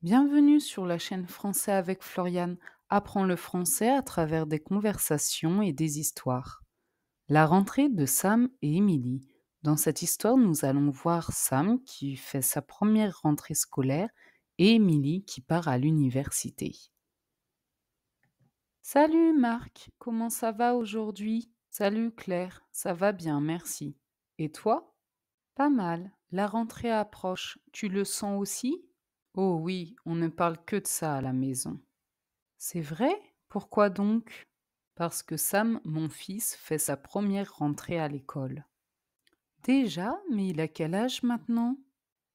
Bienvenue sur la chaîne Français avec Floriane. Apprends le français à travers des conversations et des histoires. La rentrée de Sam et Emily. Dans cette histoire, nous allons voir Sam qui fait sa première rentrée scolaire et Emily qui part à l'université. Salut Marc, comment ça va aujourd'hui? Salut Claire, ça va bien, merci. Et toi? Pas mal. La rentrée approche. Tu le sens aussi? Oh oui, on ne parle que de ça à la maison. C'est vrai? Pourquoi donc? Parce que Sam, mon fils, fait sa première rentrée à l'école. Déjà? Mais il a quel âge maintenant?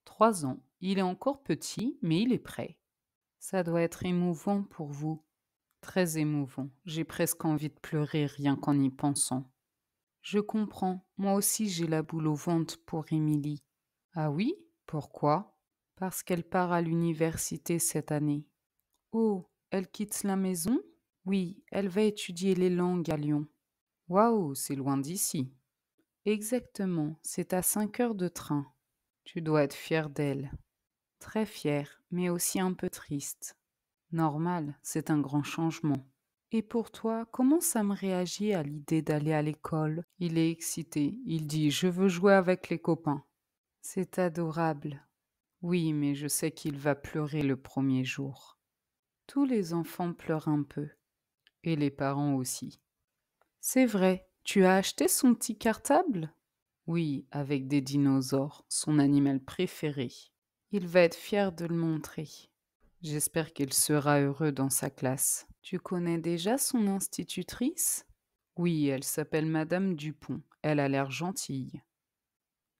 3 ans. Il est encore petit, mais il est prêt. Ça doit être émouvant pour vous. Très émouvant. J'ai presque envie de pleurer rien qu'en y pensant. Je comprends. Moi aussi j'ai la boule au ventre pour Émilie. Ah oui? Pourquoi? Parce qu'elle part à l'université cette année. Oh, elle quitte la maison? Oui, elle va étudier les langues à Lyon. Waouh, c'est loin d'ici. Exactement, c'est à 5 heures de train. Tu dois être fière d'elle. Très fière, mais aussi un peu triste. Normal, c'est un grand changement. Et pour toi, comment Sam réagit à l'idée d'aller à l'école? Il est excité. Il dit: Je veux jouer avec les copains. C'est adorable. Oui, mais je sais qu'il va pleurer le premier jour. Tous les enfants pleurent un peu. Et les parents aussi. C'est vrai, tu as acheté son petit cartable? Oui, avec des dinosaures, son animal préféré. Il va être fier de le montrer. J'espère qu'il sera heureux dans sa classe. Tu connais déjà son institutrice? Oui, elle s'appelle Madame Dupont. Elle a l'air gentille.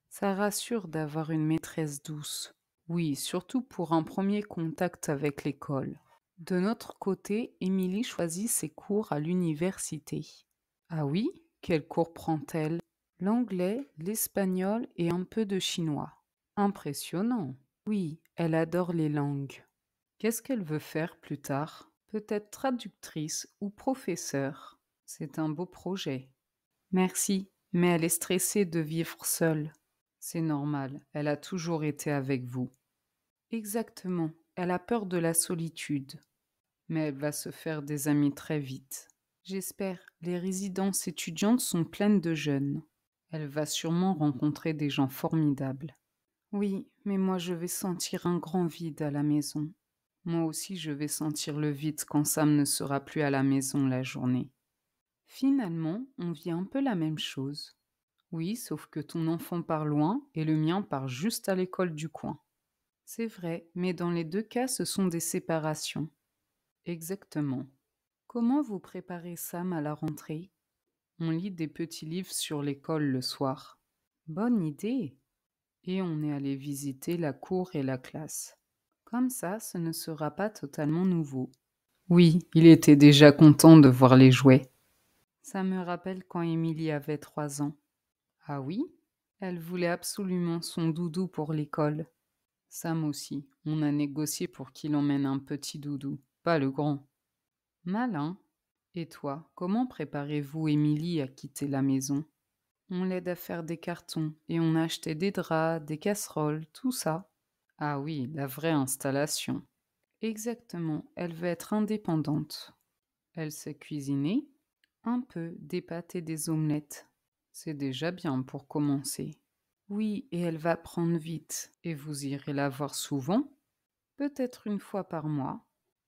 Ça rassure d'avoir une maîtresse douce. Oui, surtout pour un premier contact avec l'école. De notre côté, Émilie choisit ses cours à l'université. Ah oui? Quels cours prend-elle? L'anglais, l'espagnol et un peu de chinois. Impressionnant. Oui, elle adore les langues. Qu'est-ce qu'elle veut faire plus tard? Peut-être traductrice ou professeure. C'est un beau projet. Merci, mais elle est stressée de vivre seule. C'est normal, elle a toujours été avec vous. Exactement, elle a peur de la solitude. Mais elle va se faire des amis très vite. J'espère, les résidences étudiantes sont pleines de jeunes. Elle va sûrement rencontrer des gens formidables. Oui, mais moi je vais sentir un grand vide à la maison. Moi aussi je vais sentir le vide quand Sam ne sera plus à la maison la journée. Finalement, on vit un peu la même chose. Oui, sauf que ton enfant part loin et le mien part juste à l'école du coin. C'est vrai, mais dans les deux cas, ce sont des séparations. Exactement. Comment vous préparez Sam à la rentrée? On lit des petits livres sur l'école le soir. Bonne idée. Et on est allé visiter la cour et la classe. Comme ça, ce ne sera pas totalement nouveau. Oui, il était déjà content de voir les jouets. Ça me rappelle quand Émilie avait 3 ans. Ah oui? Elle voulait absolument son doudou pour l'école. Sam aussi. On a négocié pour qu'il emmène un petit doudou, pas le grand. Malin. Et toi, comment préparez-vous Émilie à quitter la maison? On l'aide à faire des cartons et on a acheté des draps, des casseroles, tout ça. Ah oui, la vraie installation. Exactement, elle veut être indépendante. Elle sait cuisiner? Un peu, des pâtes et des omelettes. C'est déjà bien pour commencer. Oui, et elle va prendre vite. Et vous irez la voir souvent? Peut-être une fois par mois.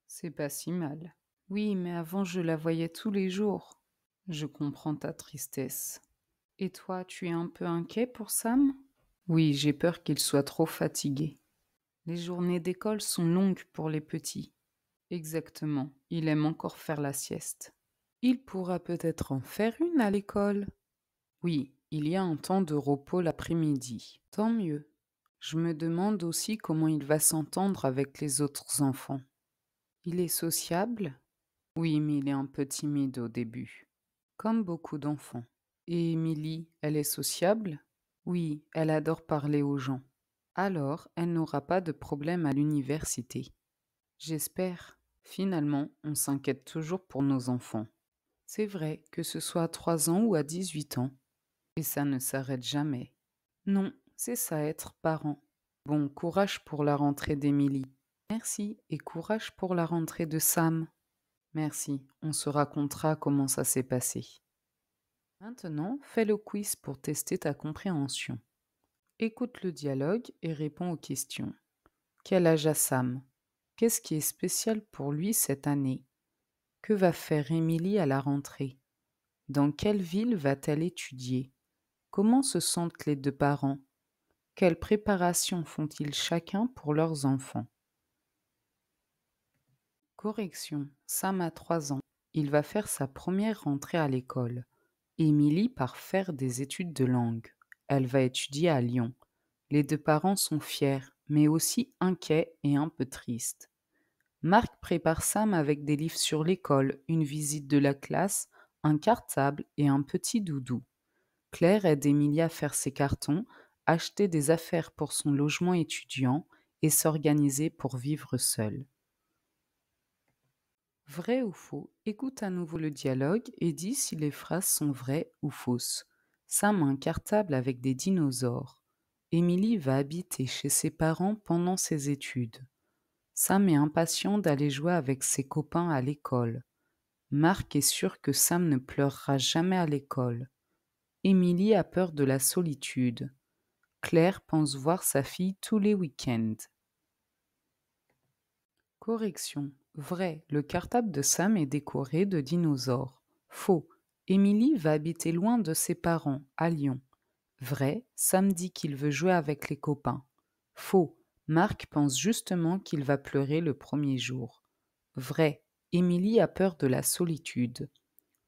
C'est pas si mal. Oui, mais avant je la voyais tous les jours. Je comprends ta tristesse. Et toi, tu es un peu inquiet pour Sam? Oui, j'ai peur qu'il soit trop fatigué. Les journées d'école sont longues pour les petits. Exactement, il aime encore faire la sieste. Il pourra peut-être en faire une à l'école. Oui, il y a un temps de repos l'après-midi. Tant mieux. Je me demande aussi comment il va s'entendre avec les autres enfants. Il est sociable? Oui, mais il est un peu timide au début. Comme beaucoup d'enfants. Et Émilie, elle est sociable? Oui, elle adore parler aux gens. Alors, elle n'aura pas de problème à l'université. J'espère. Finalement, on s'inquiète toujours pour nos enfants. C'est vrai, que ce soit à 3 ans ou à 18 ans. Et ça ne s'arrête jamais. Non, c'est ça être parent. Bon, courage pour la rentrée d'Émilie. Merci et courage pour la rentrée de Sam. Merci, on se racontera comment ça s'est passé. Maintenant, fais le quiz pour tester ta compréhension. Écoute le dialogue et réponds aux questions. Quel âge a Sam? Qu'est-ce qui est spécial pour lui cette année? Que va faire Émilie à la rentrée? Dans quelle ville va-t-elle étudier? Comment se sentent les deux parents? Quelles préparations font-ils chacun pour leurs enfants? Correction. Sam a 3 ans. Il va faire sa première rentrée à l'école. Émilie part faire des études de langue. Elle va étudier à Lyon. Les deux parents sont fiers, mais aussi inquiets et un peu tristes. Marc prépare Sam avec des livres sur l'école, une visite de la classe, un cartable et un petit doudou. Claire aide Émilie à faire ses cartons, acheter des affaires pour son logement étudiant et s'organiser pour vivre seule. Vrai ou faux? Écoute à nouveau le dialogue et dis si les phrases sont vraies ou fausses. Sam a un cartable avec des dinosaures. Émilie va habiter chez ses parents pendant ses études. Sam est impatient d'aller jouer avec ses copains à l'école. Marc est sûr que Sam ne pleurera jamais à l'école. Émilie a peur de la solitude. Claire pense voir sa fille tous les week-ends. Correction. Vrai, le cartable de Sam est décoré de dinosaures. Faux. Émilie va habiter loin de ses parents, à Lyon. Vrai, Sam dit qu'il veut jouer avec les copains. Faux. Marc pense justement qu'il va pleurer le premier jour. Vrai, Émilie a peur de la solitude.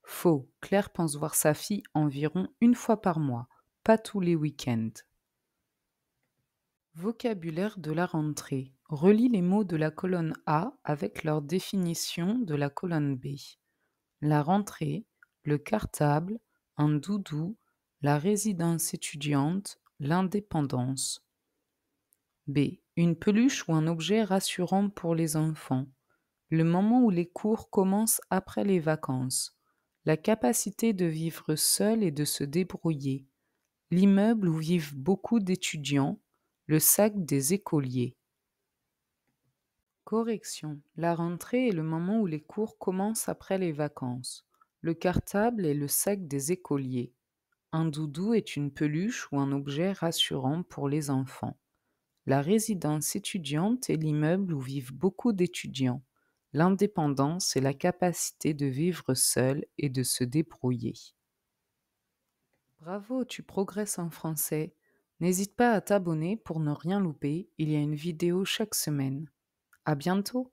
Faux, Claire pense voir sa fille environ une fois par mois, pas tous les week-ends. Vocabulaire de la rentrée. Relis les mots de la colonne A avec leur définition de la colonne B. La rentrée, le cartable, un doudou, la résidence étudiante, l'indépendance. B. Une peluche ou un objet rassurant pour les enfants. Le moment où les cours commencent après les vacances. La capacité de vivre seul et de se débrouiller. L'immeuble où vivent beaucoup d'étudiants. Le sac des écoliers. Correction. La rentrée est le moment où les cours commencent après les vacances. Le cartable est le sac des écoliers. Un doudou est une peluche ou un objet rassurant pour les enfants. La résidence étudiante est l'immeuble où vivent beaucoup d'étudiants. L'indépendance est la capacité de vivre seul et de se débrouiller. Bravo, tu progresses en français. N'hésite pas à t'abonner pour ne rien louper, il y a une vidéo chaque semaine. À bientôt!